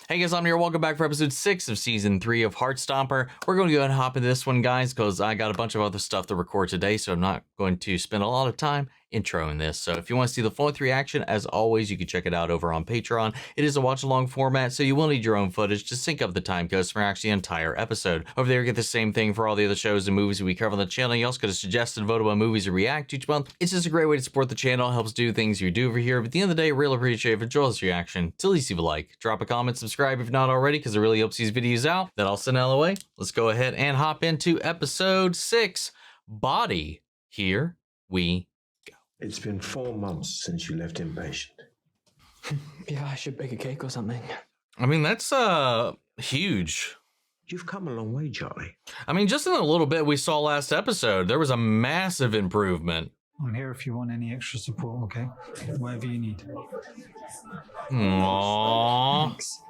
Hey guys, I'm here. Welcome back for episode 6 of season 3 of Heartstopper. We're going to go ahead and hop into this one, guys, because I got a bunch of other stuff to record today, so I'm not going to spend a lot of time introing this. So if you want to see the full reaction, as always, you can check it out over on Patreon. It is a watch-along format, so you will need your own footage to sync up the time codes for actually the entire episode. Over there, you get the same thing for all the other shows and movies that we cover on the channel. You also get a suggested votable movies to react to each month. It's just a great way to support the channel. It helps do things you do over here. But at the end of the day, really appreciate it if you enjoy this reaction. To at least leave a like, drop a comment, subscribe if not already, because it really helps these videos out. That all sent out of the way. Let's go ahead and hop into episode 6, Body. Here we go. It's been 4 months since you left inpatient. Yeah, I should bake a cake or something. I mean, that's huge. You've come a long way, Charlie. I mean, just in a little bit we saw last episode, there was a massive improvement. I'm here if you want any extra support, okay? Whatever you need. Aww. Thanks.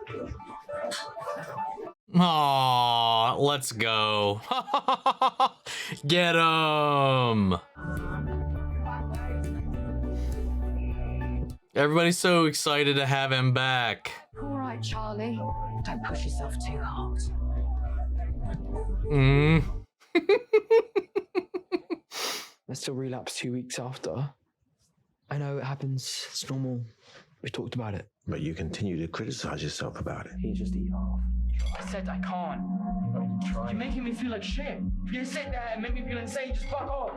Aww, let's go. Get him. Everybody's so excited to have him back. All right, Charlie. Don't push yourself too hard. I still relapse 2 weeks after. I know it happens. It's normal. We talked about it. But you continue to criticize yourself about it. He just eat off. I said I can't. You're making me feel like shit. You sit there and make me feel insane. Just fuck off.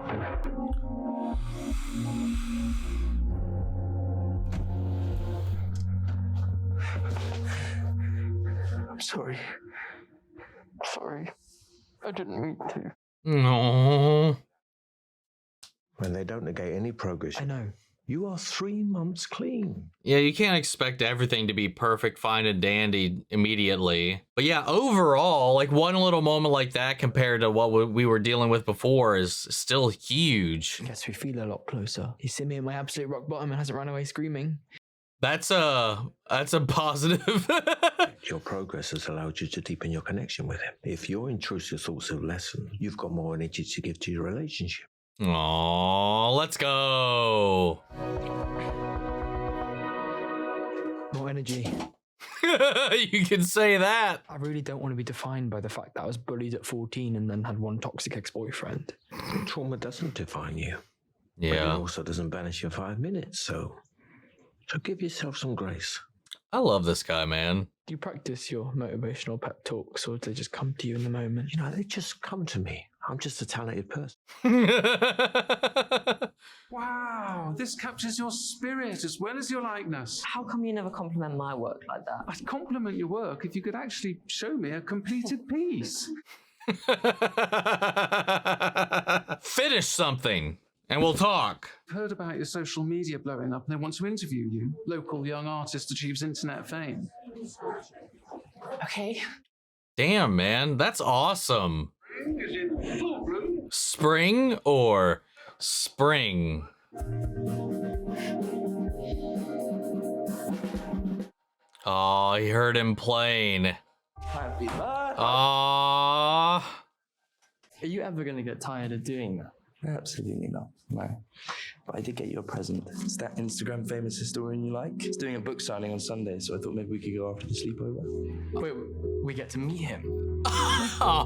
I'm sorry. Sorry. I didn't mean to. No. When they don't negate any progress, I know. you are 3 months clean. Yeah, you can't expect everything to be perfect, fine, and dandy immediately. But yeah, overall, like one little moment like that compared to what we were dealing with before is still huge. I guess we feel a lot closer. He's seen me at my absolute rock bottom and hasn't run away screaming. That's a positive. Your progress has allowed you to deepen your connection with him. If your intrusive thoughts have lessened, you've got more energy to give to your relationship. Aww, let's go. More energy. You can say that. I really don't want to be defined by the fact that I was bullied at 14 and then had one toxic ex-boyfriend. Trauma doesn't define you. But it Yeah, also doesn't vanish in 5 minutes, so give yourself some grace. I love this guy, man. Do you practice your motivational pep talks or do they just come to you in the moment? You know, they just come to me. I'm just a talented person. Wow, this captures your spirit as well as your likeness. How come you never compliment my work like that? I'd compliment your work if you could actually show me a completed piece. Finish something and we'll talk. I've heard about your social media blowing up and they want to interview you. Local young artist achieves internet fame. Okay. Damn, man, that's awesome. Spring or spring? Oh, he heard him playing. Happy birthday. Aww. Are you ever going to get tired of doing that? Absolutely not, no. But I did get you a present. It's that Instagram famous historian you like. He's doing a book signing on Sunday, so I thought maybe we could go after the sleepover. Wait, we get to meet him. I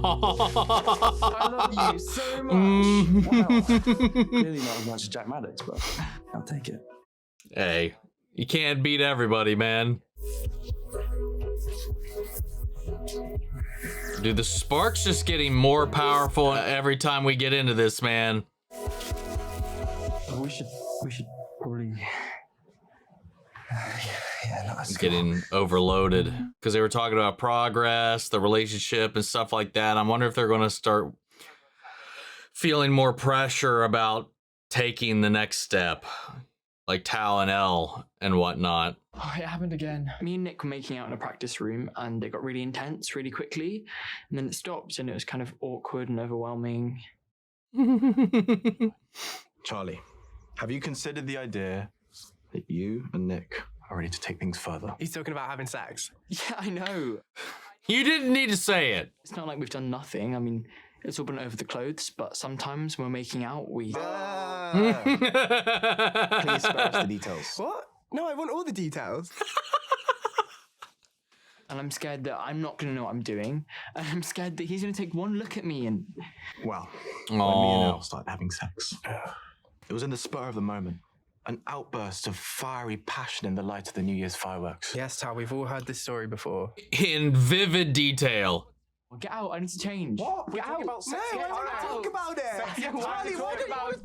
love you so much. Wow. Clearly not as much as Jack Maddox, but I'll take it. Hey, you can't beat everybody, man. Dude, the spark's just getting more powerful every time we get into this, man. We should probably. Yeah, no, It's getting overloaded because they were talking about progress, the relationship, and stuff like that. I wonder if they're going to start feeling more pressure about taking the next step, like Tal and Elle and whatnot. Oh, it happened again. Me and Nick were making out in a practice room and it got really intense really quickly. And then it stopped and it was kind of awkward and overwhelming. Charlie, have you considered the idea that you and Nick are ready to take things further? He's talking about having sex. Yeah, I know. You didn't need to say it. It's not like we've done nothing. I mean, it's all been over the clothes, but sometimes when we're making out, we... Please spare us the details. What? No, I want all the details. And I'm scared that I'm not going to know what I'm doing. And I'm scared that he's going to take one look at me and... Well, when me and Elle started having sex, it was in the spur of the moment. An outburst of fiery passion in the light of the New Year's fireworks. Yes, Tal, we've all heard this story before. In vivid detail. Well, get out, I need to change. What? Get out. About sex? Get out. Talk about it. Charlie, what about...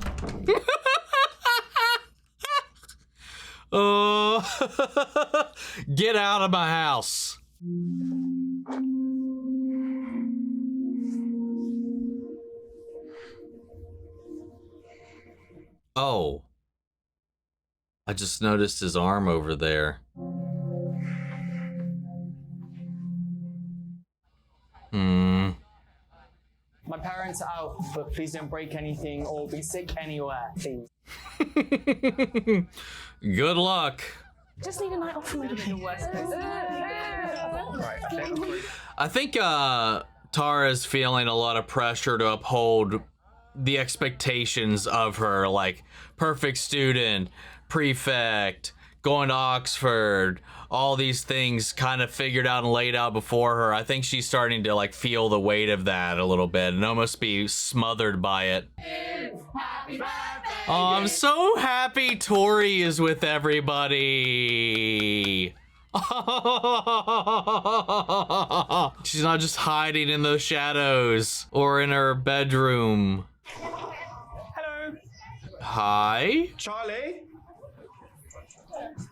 Oh, get out of my house. Oh. I just noticed his arm over there. My parents are out, but please don't break anything or be sick anywhere, please. Good luck. Just need a night off from the worst case. I think Tara's feeling a lot of pressure to uphold the expectations of her, like perfect student, prefect, going to Oxford, all these things kind of figured out and laid out before her. I think she's starting to like feel the weight of that a little bit and almost be smothered by it. Oh, I'm so happy Tori is with everybody. She's not just hiding in those shadows or in her bedroom. Hello. Hi? Charlie?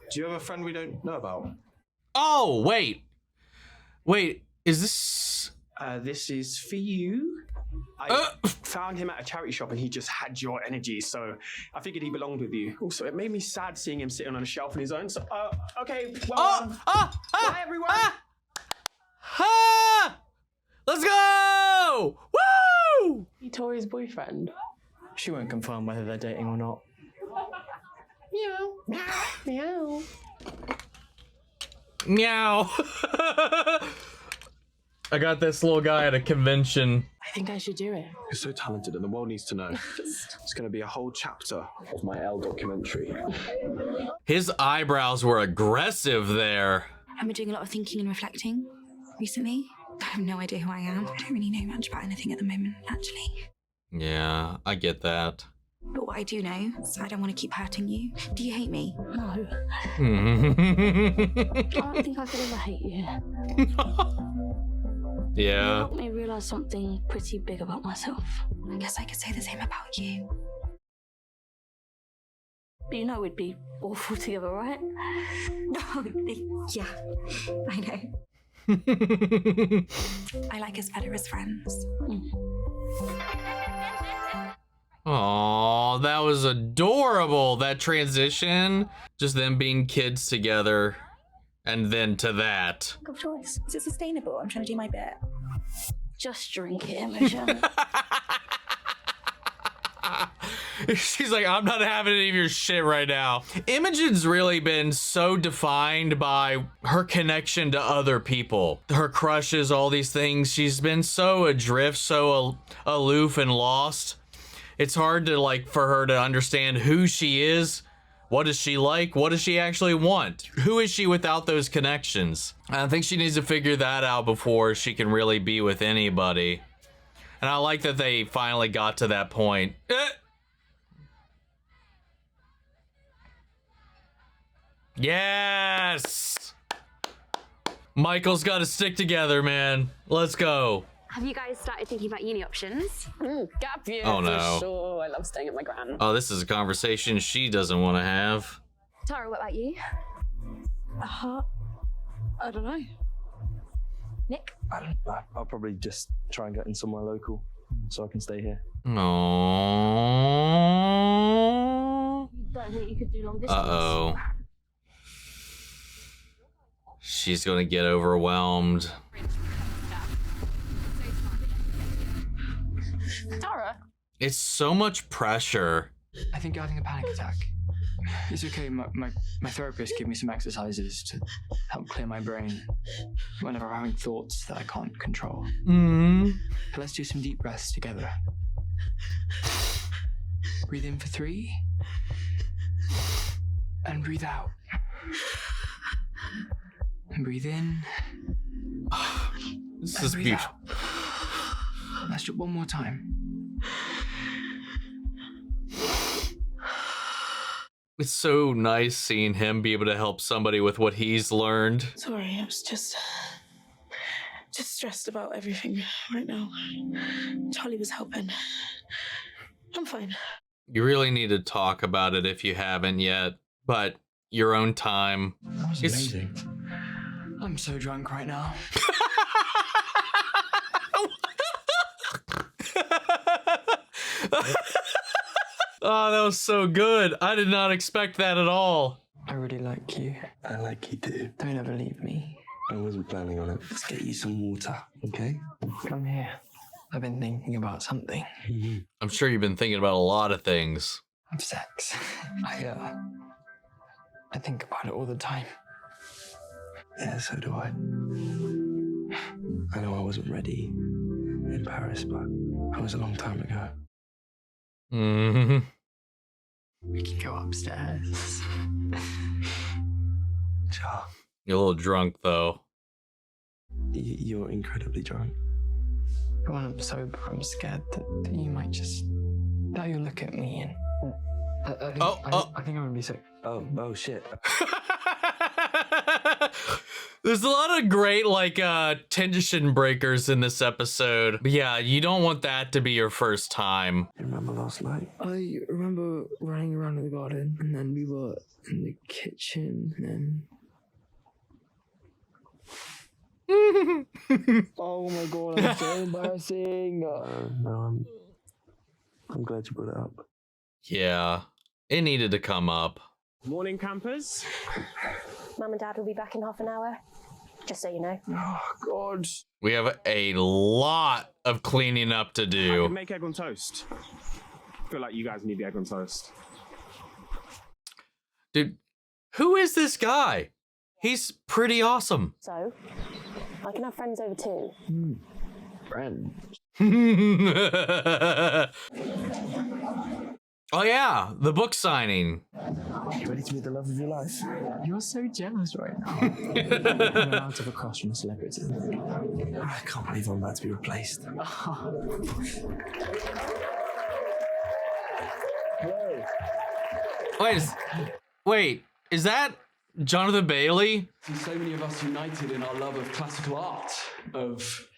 Do you have a friend we don't know about? Oh, wait. Wait, is this... This is for you. I found him at a charity shop and he just had your energy, so I figured he belonged with you. Also, it made me sad seeing him sitting on a shelf on his own, so, okay, well, bye, everyone. Let's go! Woo! Tori's boyfriend. She won't confirm whether they're dating or not. Meow. Meow. Meow. I got this little guy at a convention. I think I should do it. You're so talented and the world needs to know. It's going to be a whole chapter of my Elle documentary. His eyebrows were aggressive there. I've been doing a lot of thinking and reflecting recently. I have no idea who I am. I don't really know much about anything at the moment, actually. Yeah, I get that. But what I do know is I don't want to keep hurting you. Do you hate me? No. I don't think I could ever hate you. Yeah. You helped me realize something pretty big about myself. I guess I could say the same about you. But you know we'd be awful together, right? No, yeah, I know. I like us better as friends. Aw, that was adorable, that transition. Just them being kids together. And then to that. Good choice. Is it sustainable? I'm trying to do my bit. Just drink it, Imogen. She's like, I'm not having any of your shit right now. Imogen's really been so defined by her connection to other people. Her crushes, all these things. She's been so adrift, so aloof and lost. It's hard to like for her to understand who she is. What does she like? What does she actually want? Who is she without those connections? I think she needs to figure that out before she can really be with anybody. And I like that they finally got to that point. Yes! Michael's got to stick together, man. Let's go. Have you guys started thinking about uni options? Gap year, Oh, no. for sure. I love staying at my gran. Oh, this is a conversation she doesn't want to have. Tara, what about you? I don't know. Nick? I'll probably just try and get in somewhere local so I can stay here. No. You don't think you could do long distance? Uh-oh. She's gonna get overwhelmed. Tara? It's so much pressure. I think you're having a panic attack. It's okay, my therapist gave me some exercises to help clear my brain whenever I'm having thoughts that I can't control. So let's do some deep breaths together. Breathe in for 3. And breathe out. And breathe in. This is beautiful. Let's do it one more time. It's so nice seeing him be able to help somebody with what he's learned. Sorry, I was just stressed about everything right now. Charlie was helping. I'm fine. You really need to talk about it if you haven't yet, but your own time. That was amazing. I'm so drunk right now. Oh, that was so good. I did not expect that at all. I really like you. I like you too. Don't ever leave me. I wasn't planning on it. Let's get you some water, okay? Come here. I've been thinking about something. I'm sure you've been thinking about a lot of things. Sex. I think about it all the time. Yeah, so do I. I know I wasn't ready in Paris, but that was a long time ago. Mm-hmm. We can go upstairs. Sure. You're a little drunk, though. You're incredibly drunk. When I'm sober, I'm scared that you might just... that you'll look at me and... I think I'm gonna be sick. Oh shit. There's a lot of great, tension breakers in this episode. But yeah, you don't want that to be your first time. You remember last night? I remember running around in the garden, and then we were in the kitchen, and then... Oh my god, I'm so embarrassing. No, I'm glad you brought it up. Yeah, it needed to come up. Morning, campers. Mum and Dad will be back in half an hour. Just so you know. Oh, God. We have a lot of cleaning up to I do. can make egg on toast. I feel like you guys need the egg on toast. Dude, who is this guy? He's pretty awesome. So, I can have friends over too. Friends. Oh yeah, the book signing. You ready to meet the love of your life? You're so jealous right now. I'm allowed to have a crush on a celebrity. I can't believe I'm about to be replaced. Wait, is that Jonathan Bailey? So many of us united in our love of classical art, of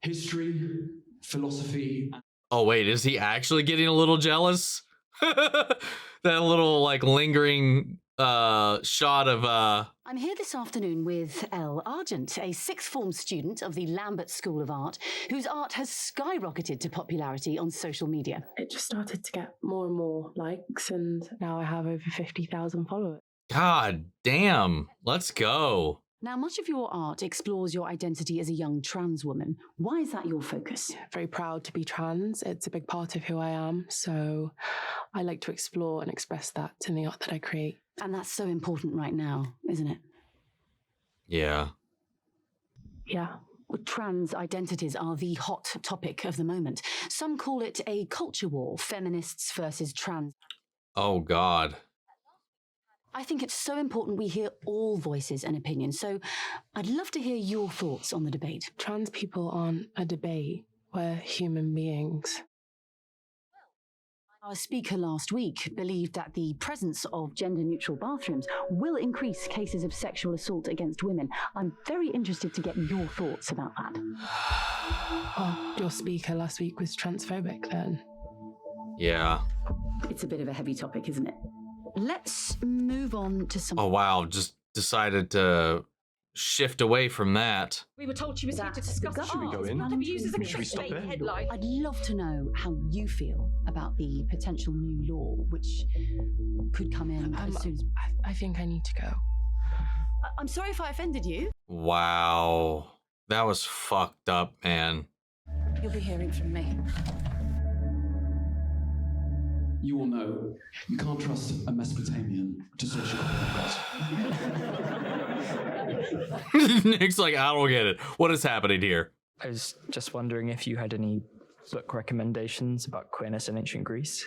history, philosophy. Oh wait, is he actually getting a little jealous? That little lingering shot of I'm here this afternoon with Elle Argent, a sixth form student of the Lambert School of Art, whose art has skyrocketed to popularity on social media. It just started to get more and more likes, and now I have over 50,000 followers. God damn. Let's go. Now, much of your art explores your identity as a young trans woman. Why is that your focus? Very proud to be trans. It's a big part of who I am, so I like to explore and express that in the art that I create. And that's so important right now, isn't it? Yeah. Yeah. Trans identities are the hot topic of the moment. Some call it a culture war, feminists versus trans. Oh God. I think it's so important we hear all voices and opinions, so I'd love to hear your thoughts on the debate. Trans people aren't a debate. We're human beings. Our speaker last week believed that the presence of gender-neutral bathrooms will increase cases of sexual assault against women. I'm very interested to get your thoughts about that. Oh, your speaker last week was transphobic then? Yeah. It's a bit of a heavy topic, isn't it? Let's move on to some... Oh wow, just decided to shift away from that. We were told she was here to discuss art. Should we go in? Not to be used as a Should we stop clickbait it? headline. I'd love to know how you feel about the potential new law, which could come in as soon as... I think I need to go. I'm sorry if I offended you. Wow. That was fucked up, man. You'll be hearing from me. You all know you can't trust a Mesopotamian to social progress. Nick's like, I don't get it. What is happening here? I was just wondering if you had any book recommendations about queerness in ancient Greece.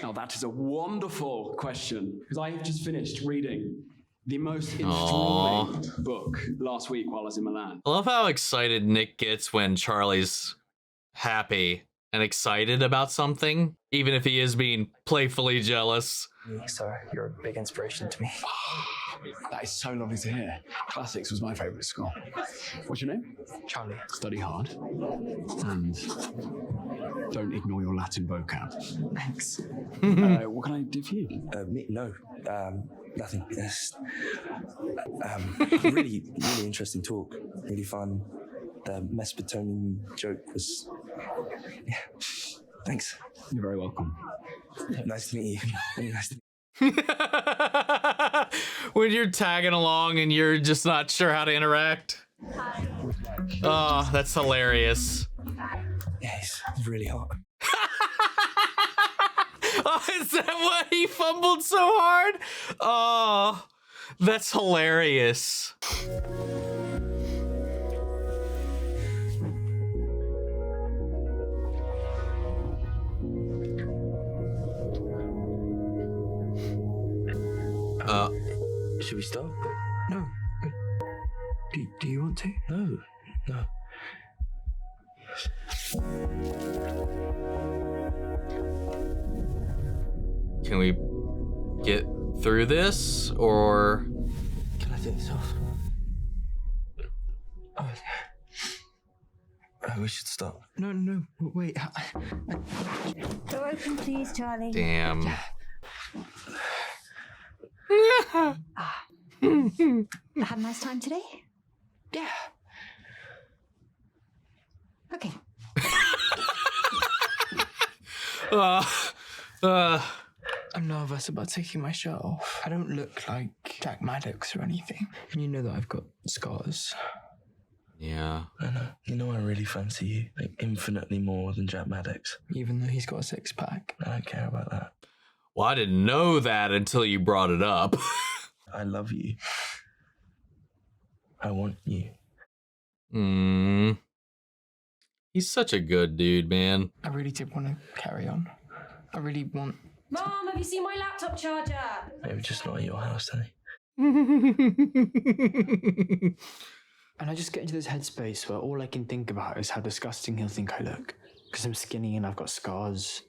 Now that is a wonderful question, because I have just finished reading the most enthralling book last week while I was in Milan. I love how excited Nick gets when Charlie's happy and excited about something, even if he is being playfully jealous. So you're a big inspiration to me. That is so lovely to hear. Classics was my favourite school. What's your name? Charlie. Study hard. And don't ignore your Latin vocab. Thanks. What can I do for you? No, nothing. Yes. Really interesting talk. Really fun. The Mesopotamian joke was... Yeah. Thanks. You're very welcome. Nice to meet you. Really nice to meet you. When you're tagging along and you're just not sure how to interact. Oh, that's hilarious. Yeah, he's really hot. Oh, is that why he fumbled so hard? Oh, that's hilarious. Should we stop? No. Do you want to? No. Can we get through this, or can I take this off? We should stop. No, wait. Door open, please, Charlie. Damn. Had a nice time today? Yeah. Okay. I'm nervous about taking my shirt off. I don't look like Jack Maddox or anything. And you know that I've got scars. Yeah. I know. You know I really fancy you. Like, infinitely more than Jack Maddox. Even though he's got a six-pack. I don't care about that. Well, I didn't know that until you brought it up. I love you. I want you. He's such a good dude, man. I really did want to carry on. I really want... Mom, have you seen my laptop charger? Maybe just not at your house, honey. And I just get into this headspace where all I can think about is how disgusting he'll think I look. Because I'm skinny and I've got scars.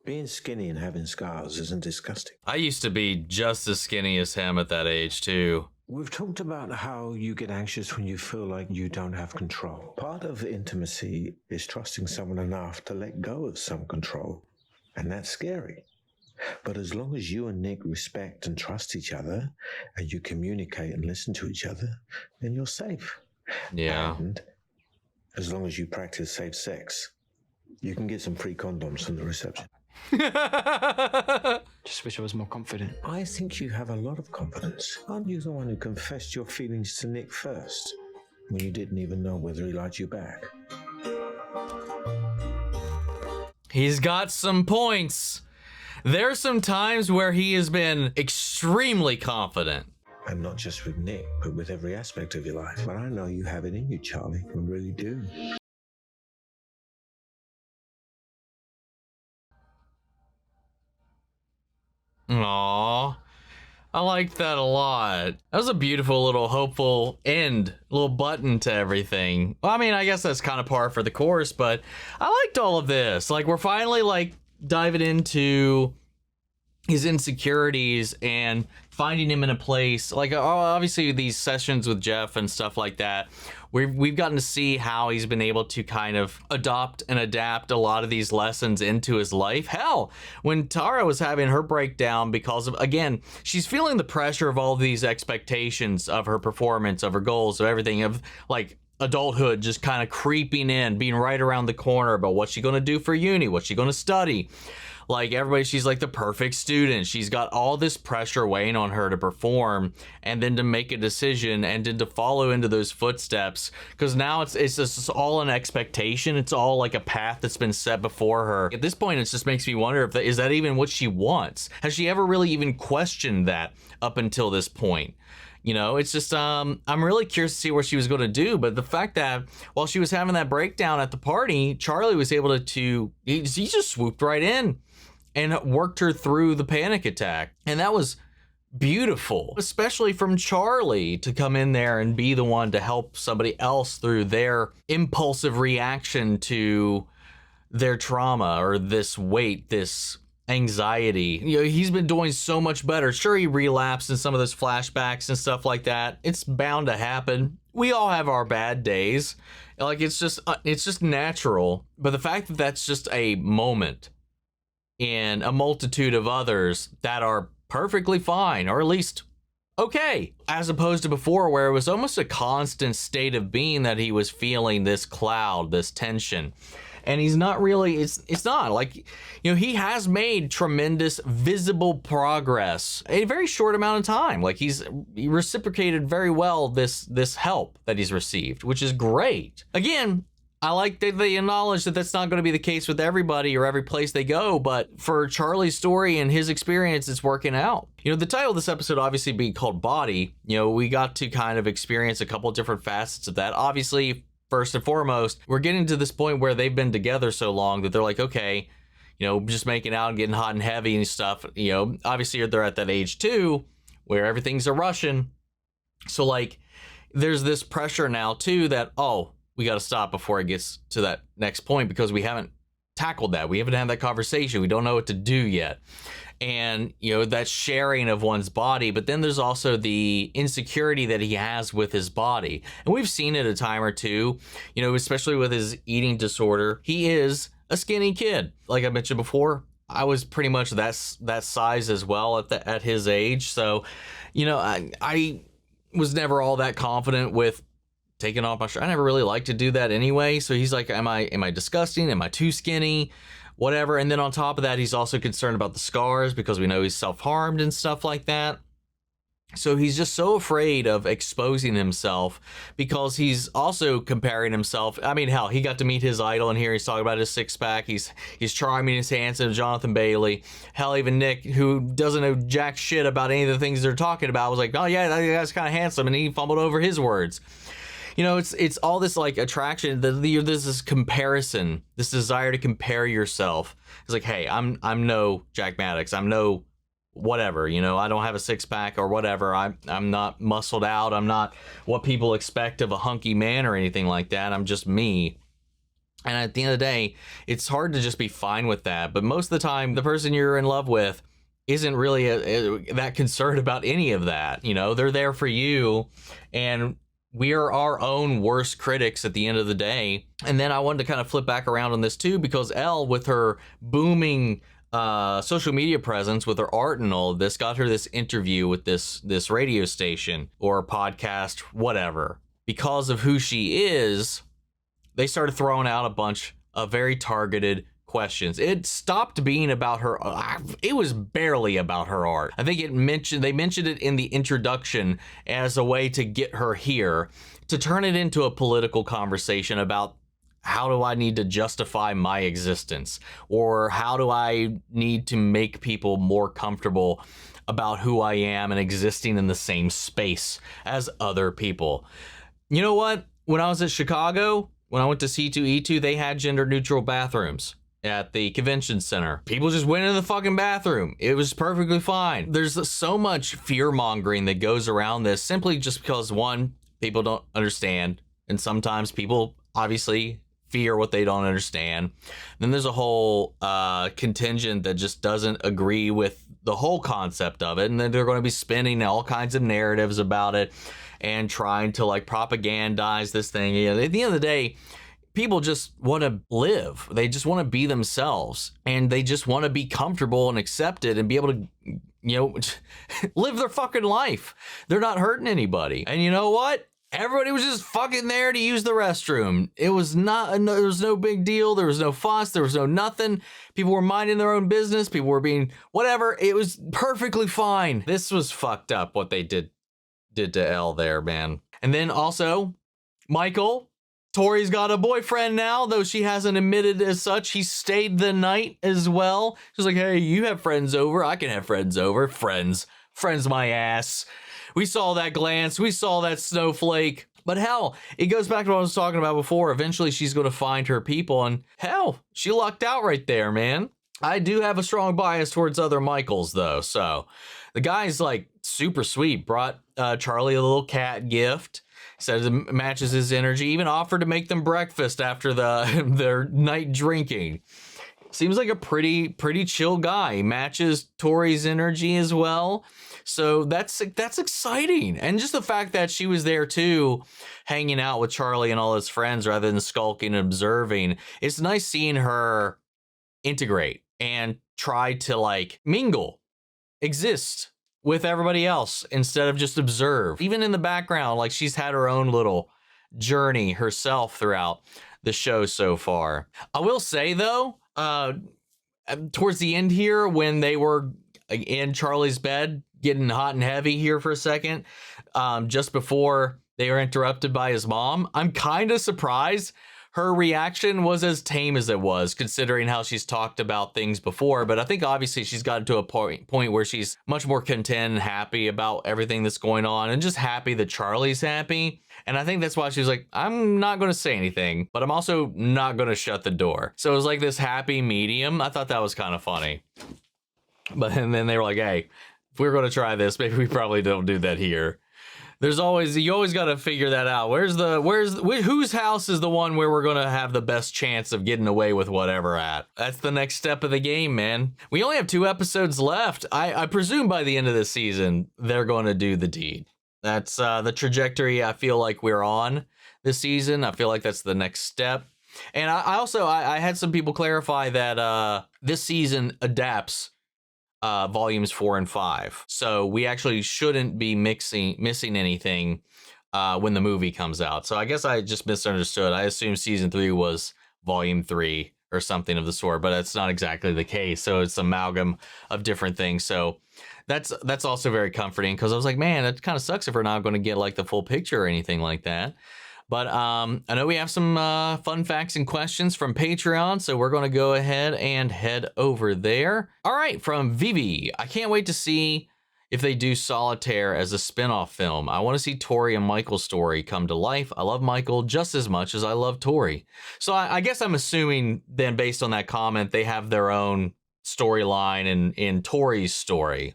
Being skinny and having scars isn't disgusting. I used to be just as skinny as him at that age, too. We've talked about how you get anxious when you feel like you don't have control. Part of intimacy is trusting someone enough to let go of some control. And that's scary. But as long as you and Nick respect and trust each other, and you communicate and listen to each other, then you're safe. Yeah. And as long as you practice safe sex, you can get some free condoms from the reception. Just wish I was more confident. I think you have a lot of confidence. Aren't you the one who confessed your feelings to Nick first, when you didn't even know whether he liked you back? He's got some points. There's some times where he has been extremely confident. And not just with Nick, but with every aspect of your life. But I know you have it in you, Charlie. I really do. Aww. I like that a lot. That was a beautiful little hopeful end, little button to everything. Well, I mean, I guess that's kind of par for the course, but I liked all of this. Like, we're finally like diving into his insecurities and finding him in a place like, obviously these sessions with Jeff and stuff like that, we've gotten to see how he's been able to kind of adopt and adapt a lot of these lessons into his life. Hell, when Tara was having her breakdown because of, again, she's feeling the pressure of all these expectations of her performance, of her goals, of everything, of like adulthood just kind of creeping in, being right around the corner about what's she going to do for uni, what's she going to study. Like, everybody, she's like the perfect student. She's got all this pressure weighing on her to perform and then to make a decision and then to follow into those footsteps. Because now it's just all an expectation. It's all like a path that's been set before her. At this point, it just makes me wonder if is that even what she wants? Has she ever really even questioned that up until this point? You know, it's just, I'm really curious to see what she was going to do. But the fact that while she was having that breakdown at the party, Charlie was able to he just swooped right in and worked her through the panic attack. And that was beautiful, especially from Charlie to come in there and be the one to help somebody else through their impulsive reaction to their trauma or this weight, this anxiety. You know, he's been doing so much better. Sure, he relapsed in some of those flashbacks and stuff like that. It's bound to happen. We all have our bad days. Like, it's just natural. But the fact that that's just a moment in a multitude of others that are perfectly fine, or at least okay, as opposed to before where it was almost a constant state of being that he was feeling this cloud, this tension. And he's not really, it's not like, you know, he has made tremendous visible progress in a very short amount of time. Like, he reciprocated very well this help that he's received, which is great. Again, I like that they acknowledge that that's not going to be the case with everybody or every place they go, but for Charlie's story and his experience, it's working out. You know, the title of this episode obviously being called Body, you know, we got to kind of experience a couple different facets of that. Obviously, first and foremost, we're getting to this point where they've been together so long that they're like, okay, you know, just making out and getting hot and heavy and stuff. You know, obviously they're at that age too, where everything's a Russian. So like, there's this pressure now too that, oh, we got to stop before it gets to that next point because we haven't tackled that. We haven't had that conversation. We don't know what to do yet. And, you know, that sharing of one's body, but then there's also the insecurity that he has with his body. And we've seen it a time or two, you know, especially with his eating disorder. He is a skinny kid. Like I mentioned before, I was pretty much that size as well at his age. So, you know, I was never all that confident with taking off my shirt. I never really liked to do that anyway. So he's like, am I disgusting? Am I too skinny? Whatever. And then on top of that, he's also concerned about the scars because we know he's self-harmed and stuff like that. So he's just so afraid of exposing himself because he's also comparing himself. I mean, hell, he got to meet his idol in here. He's talking about his six-pack. He's charming, he's handsome, Jonathan Bailey. Hell, even Nick, who doesn't know jack shit about any of the things they're talking about, was like, oh yeah, that guy's kind of handsome, and he fumbled over his words. You know, it's all this like attraction. There's this comparison, this desire to compare yourself. It's like, hey, I'm no Jack Maddox. I'm no whatever. You know, I don't have a six pack or whatever. I'm not muscled out. I'm not what people expect of a hunky man or anything like that. I'm just me. And at the end of the day, it's hard to just be fine with that. But most of the time, the person you're in love with isn't really that concerned about any of that. You know, they're there for you, and we are our own worst critics at the end of the day. And then I wanted to kind of flip back around on this too, because Elle, with her booming social media presence, with her art and all of this, got her this interview with this radio station or podcast, whatever. Because of who she is, they started throwing out a bunch of very targeted questions. It stopped being about her. It was barely about her art. I think they mentioned it in the introduction as a way to get her here, to turn it into a political conversation about how do I need to justify my existence, or how do I need to make people more comfortable about who I am and existing in the same space as other people. You know what? When I was at Chicago, when I went to C2E2, they had gender neutral bathrooms at the convention center. People just went in the fucking bathroom. It was perfectly fine. There's so much fear mongering that goes around this simply just because, one, people don't understand, and sometimes people obviously fear what they don't understand. Then there's a whole contingent that just doesn't agree with the whole concept of it, and then they're going to be spinning all kinds of narratives about it and trying to like propagandize this thing. You know, at the end of the day, people just want to live. They just want to be themselves, and they just want to be comfortable and accepted and be able to, you know, live their fucking life. They're not hurting anybody. And you know what? Everybody was just fucking there to use the restroom. It was there was no big deal. There was no fuss. There was no nothing. People were minding their own business. People were being whatever. It was perfectly fine. This was fucked up what they did to Elle there, man. And then also, Michael, Tori's got a boyfriend now, though she hasn't admitted as such. He stayed the night as well. She's like, hey, you have friends over. I can have friends over. Friends my ass. We saw that glance. We saw that snowflake. But hell, it goes back to what I was talking about before. Eventually, she's going to find her people. And hell, she lucked out right there, man. I do have a strong bias towards other Michaels, though. So The guy's like super sweet. Brought Charlie a little cat gift. Says it matches his energy. Even offered to make them breakfast after their night drinking. Seems like a pretty chill guy. He matches Tori's energy as well. So that's exciting. And just the fact that she was there too, hanging out with Charlie and all his friends rather than skulking and observing. It's nice seeing her integrate and try to like mingle, exist with everybody else instead of just observe. Even in the background, like she's had her own little journey herself throughout the show so far. I will say though, towards the end here, when they were in Charlie's bed, getting hot and heavy here for a second, just before they were interrupted by his mom, I'm kind of surprised her reaction was as tame as it was, considering how she's talked about things before. But I think obviously she's gotten to a point where she's much more content and happy about everything that's going on, and just happy that Charlie's happy. And I think that's why she was like, I'm not going to say anything, but I'm also not going to shut the door. So it was like this happy medium. I thought that was kind of funny. But and then they were like, hey, if we're going to try this, maybe we probably don't do that here. You always got to figure that out. Whose house is the one where we're going to have the best chance of getting away with whatever at? That's the next step of the game, man. We only have 2 episodes left. I presume by the end of this season, they're going to do the deed. That's the trajectory I feel like we're on this season. I feel like that's the next step. And I had some people clarify that this season adapts volumes 4 and 5, so we actually shouldn't be missing anything when the movie comes out. So I guess I just misunderstood. I assumed season 3 was volume 3 or something of the sort, but that's not exactly the case. So it's an amalgam of different things. So that's also very comforting, because I was like, man, it kind of sucks if we're not going to get like the full picture or anything like that. But I know we have some fun facts and questions from Patreon, so we're going to go ahead and head over there. All right, from Vivi. I can't wait to see if they do Solitaire as a spin-off film. I want to see Tori and Michael's story come to life. I love Michael just as much as I love Tori. So I guess I'm assuming then, based on that comment, they have their own storyline in Tori's story,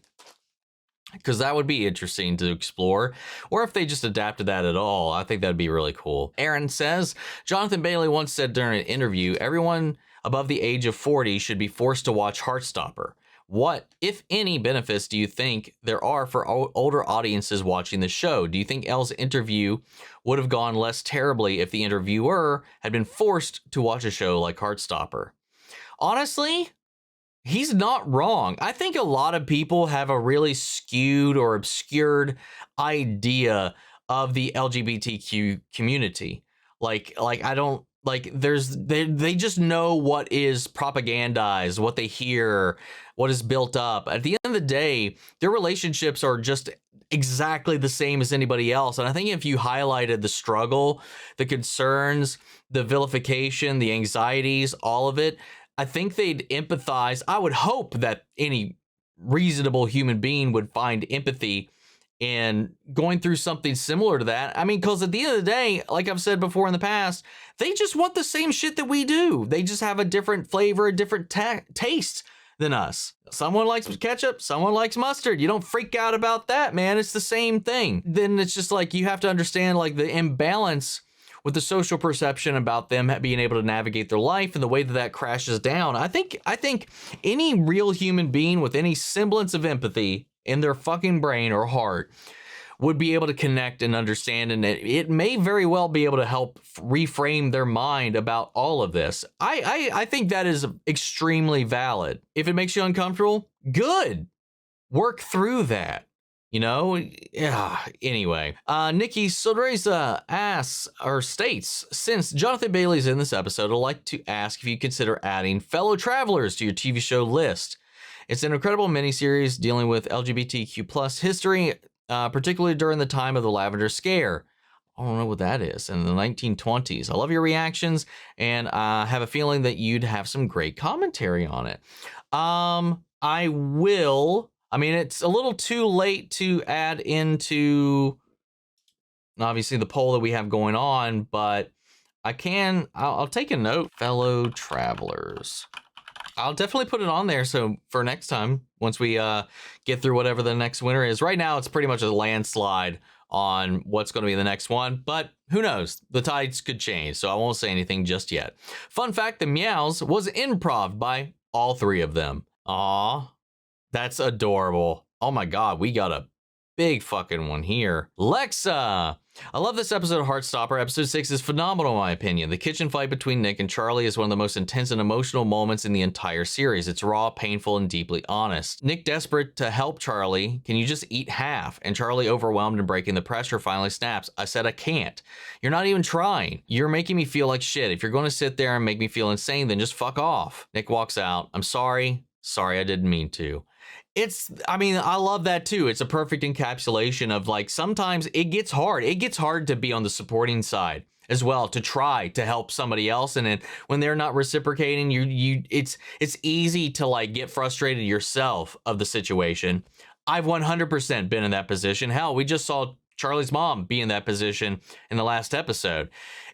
because that would be interesting to explore. Or if they just adapted that at all, I think that'd be really cool. Aaron says, Jonathan Bailey once said during an interview, everyone above the age of 40 should be forced to watch Heartstopper. What, if any, benefits do you think there are for older audiences watching the show? Do you think Elle's interview would have gone less terribly if the interviewer had been forced to watch a show like Heartstopper? Honestly, he's not wrong. I think a lot of people have a really skewed or obscured idea of the LGBTQ community. They just know what is propagandized, what they hear, what is built up. At the end of the day, their relationships are just exactly the same as anybody else. And I think if you highlighted the struggle, the concerns, the vilification, the anxieties, all of it, I think they'd empathize. I would hope that any reasonable human being would find empathy in going through something similar to that. I mean, because at the end of the day, like I've said before in the past, they just want the same shit that we do. They just have a different flavor, a different taste than us. Someone likes ketchup, someone likes mustard. You don't freak out about that, man. It's the same thing. Then it's just like you have to understand like the imbalance with the social perception about them being able to navigate their life and the way that crashes down. I think any real human being with any semblance of empathy in their fucking brain or heart would be able to connect and understand, and it may very well be able to help reframe their mind about all of this. I think that is extremely valid. If it makes you uncomfortable, good. Work through that. You know, yeah. Anyway, Nikki Sodreza states, since Jonathan Bailey's in this episode, I'd like to ask if you consider adding Fellow Travelers to your TV show list. It's an incredible miniseries dealing with LGBTQ plus history, particularly during the time of the Lavender Scare. I don't know what that is. In the 1920s. I love your reactions, and I have a feeling that you'd have some great commentary on it. I will. I mean, it's a little too late to add into, obviously, the poll that we have going on, but I'll take a note. Fellow Travelers. I'll definitely put it on there. So for next time, once we get through whatever the next winner is. Right now, it's pretty much a landslide on what's going to be the next one, but who knows? The tides could change, so I won't say anything just yet. Fun fact, the meows was improv by all three of them. Aw, that's adorable. Oh my God, we got a big fucking one here. Lexa! I love this episode of Heartstopper. Episode 6 is phenomenal in my opinion. The kitchen fight between Nick and Charlie is one of the most intense and emotional moments in the entire series. It's raw, painful, and deeply honest. Nick desperate to help Charlie, can you just eat half? And Charlie, overwhelmed and breaking the pressure, finally snaps. I said I can't. You're not even trying. You're making me feel like shit. If you're going to sit there and make me feel insane, then just fuck off. Nick walks out. I'm sorry. Sorry, I didn't mean to. I mean, I love that too. It's a perfect encapsulation of like, sometimes it gets hard. It gets hard to be on the supporting side as well, to try to help somebody else. And then when they're not reciprocating, it's easy to like get frustrated yourself of the situation. I've 100% been in that position. Hell, we just saw Charlie's mom be in that position in the last episode.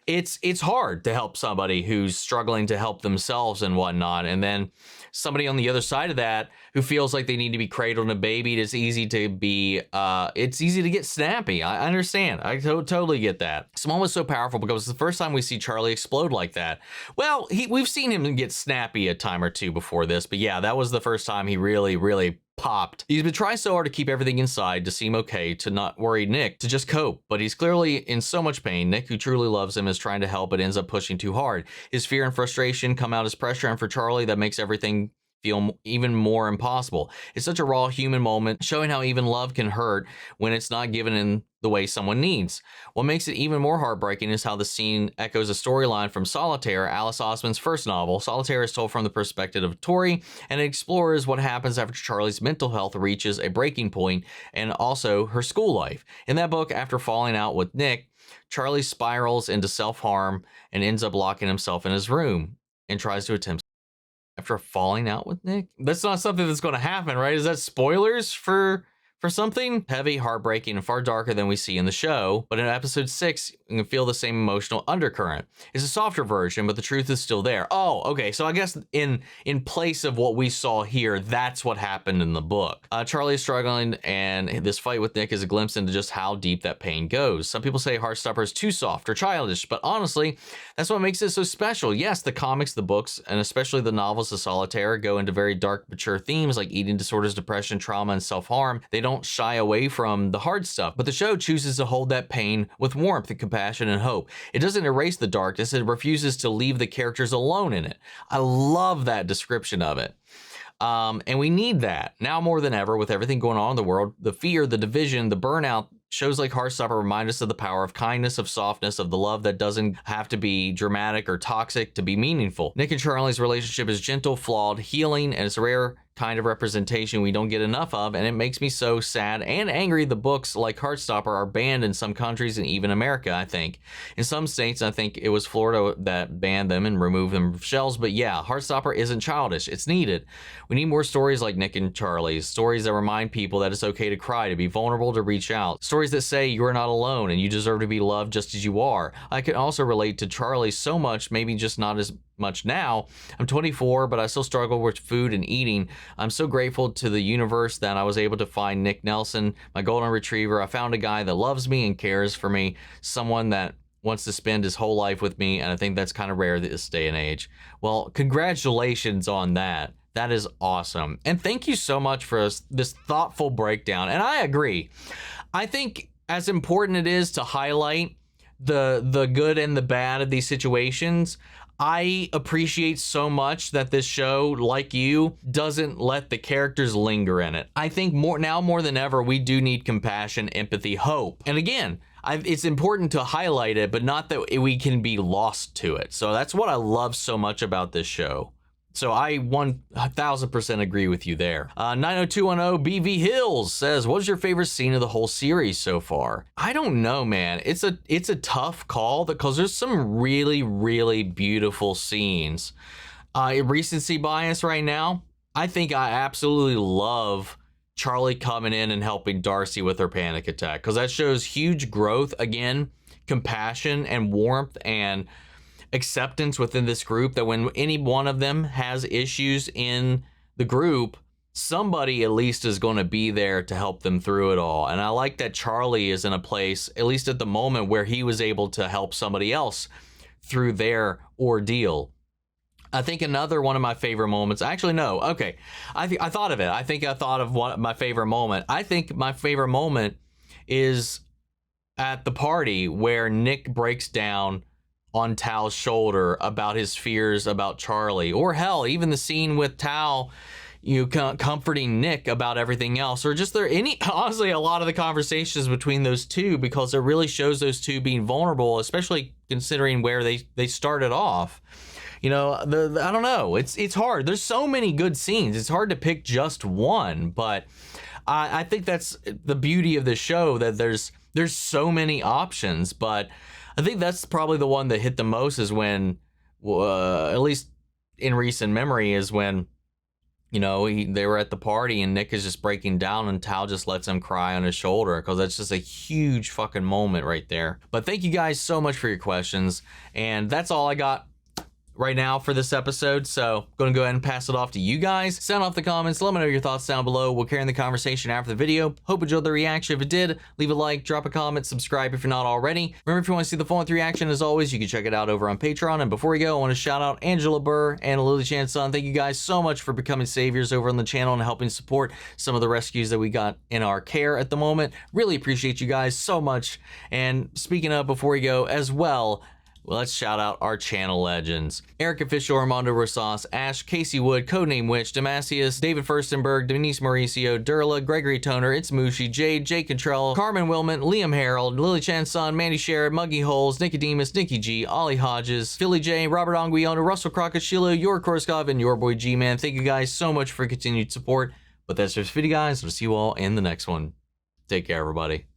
It's hard to help somebody who's struggling to help themselves and whatnot. And then somebody on the other side of that who feels like they need to be cradled and babied, it's easy to be, it's easy to get snappy. I understand. I totally get that. Simone was so powerful because it's the first time we see Charlie explode like that. Well, we've seen him get snappy a time or two before this, but yeah, that was the first time he really popped. He's been trying so hard to keep everything inside, to seem okay, to not worry Nick, to just cope, but he's clearly in so much pain. Nick, who truly loves him, is trying to help, but ends up pushing too hard. His fear and frustration come out as pressure, and for Charlie, that makes everything feel even more impossible. It's such a raw human moment, showing how even love can hurt when it's not given in the way someone needs. What makes it even more heartbreaking is how the scene echoes a storyline from Solitaire, Alice Osman's first novel. Solitaire is told from the perspective of Tori, and it explores what happens after Charlie's mental health reaches a breaking point, and also her school life. In that book, after falling out with Nick, Charlie spirals into self-harm and ends up locking himself in his room and tries to attempt after falling out with Nick. That's not something that's going to happen, right? Is that spoilers for something? Heavy, heartbreaking, and far darker than we see in the show, but in episode 6, you can feel the same emotional undercurrent. It's a softer version, but the truth is still there. Oh, okay, so I guess in place of what we saw here, that's what happened in the book. Charlie is struggling, and this fight with Nick is a glimpse into just how deep that pain goes. Some people say Heartstopper is too soft or childish, but honestly, that's what makes it so special. Yes, the comics, the books, and especially the novels of Solitaire go into very dark, mature themes like eating disorders, depression, trauma, and self-harm. They don't shy away from the hard stuff, but the show chooses to hold that pain with warmth and compassion and hope. It doesn't erase the darkness, it refuses to leave the characters alone in it. I love that description of it. And we need that now more than ever with everything going on in the world. The fear, the division, the burnout. Shows like Heartstopper remind us of the power of kindness, of softness, of the love that doesn't have to be dramatic or toxic to be meaningful. Nick and Charlie's relationship is gentle, flawed, healing, and it's a rare kind of representation we don't get enough of, and it makes me so sad and angry the books like Heartstopper are banned in some countries and even America, I think. In some states, I think it was Florida that banned them and removed them from shelves, but yeah, Heartstopper isn't childish. It's needed. We need more stories like Nick and Charlie's, stories that remind people that it's okay to cry, to be vulnerable, to reach out, stories that say you're not alone and you deserve to be loved just as you are. I can also relate to Charlie so much, maybe just not as much now. I'm 24, but I still struggle with food and eating. I'm so grateful to the universe that I was able to find Nick Nelson, my golden retriever. I found a guy that loves me and cares for me, someone that wants to spend his whole life with me, and I think that's kind of rare this day and age. Well, congratulations on that. That is awesome. And thank you so much for this thoughtful breakdown. And I agree. I think as important it is to highlight the good and the bad of these situations, I appreciate so much that this show, like you, doesn't let the characters linger in it. I think now more than ever, we do need compassion, empathy, hope. And again, it's important to highlight it, but not that we can be lost to it. So that's what I love so much about this show. So I 1000% agree with you there. 90210 BV Hills says, what's your favorite scene of the whole series so far? I don't know, man. It's a tough call because there's some really beautiful scenes. Recency bias right now. I think I absolutely love Charlie coming in and helping Darcy with her panic attack because that shows huge growth, again, compassion and warmth, and acceptance within this group that when any one of them has issues in the group, somebody at least is going to be there to help them through it all. And I like that Charlie is in a place, at least at the moment, where he was able to help somebody else through their ordeal. I think another one of my favorite moments, actually, no, okay. I thought of it. I think I thought of my favorite moment. I think my favorite moment is at the party where Nick breaks down on Tal's shoulder about his fears about Charlie, or hell, even the scene with Tal, comforting Nick about everything else, or just honestly, a lot of the conversations between those two, because it really shows those two being vulnerable, especially considering where they started off. I don't know. It's hard. There's so many good scenes. It's hard to pick just one, but I think that's the beauty of the show, that there's so many options. But I think that's probably the one that hit the most, is when, at least in recent memory, is when, they were at the party and Nick is just breaking down and Tal just lets him cry on his shoulder, because that's just a huge fucking moment right there. But thank you guys so much for your questions. And that's all I got right now for this episode, so I'm going to go ahead and pass it off to you guys. Sound off the comments, let me know your thoughts down below. We'll carry on the conversation after the video. Hope you enjoyed the reaction. If it did, leave a like, drop a comment, subscribe if you're not already. Remember, if you want to see the full length reaction, as always, you can check it out over on Patreon. And before we go, I want to shout out Angela Burr and Lily Chan's son. Thank you guys so much for becoming saviors over on the channel and helping support some of the rescues that we got in our care at the moment. Really appreciate you guys so much. And speaking of, before we go as well, let's shout out our channel legends: Erica Fisher, Armando Rosas, Ash, Casey Wood, Codename Witch, Demasius, David Furstenberg, Denise Mauricio, Durla, Gregory Toner, It's Mushi, Jade, Jake Contrell, Carmen Wilman, Liam Harold, Lily Chan's son, Mandy Sherrod, Muggy Holes, Nicodemus, Nikki G, Ollie Hodges, Philly J, Robert Anguiano, Russell Crockett, Sheila, Your Korskov, and your boy G-Man. Thank you guys so much for continued support. But that's just the video, guys. We'll see you all in the next one. Take care, everybody.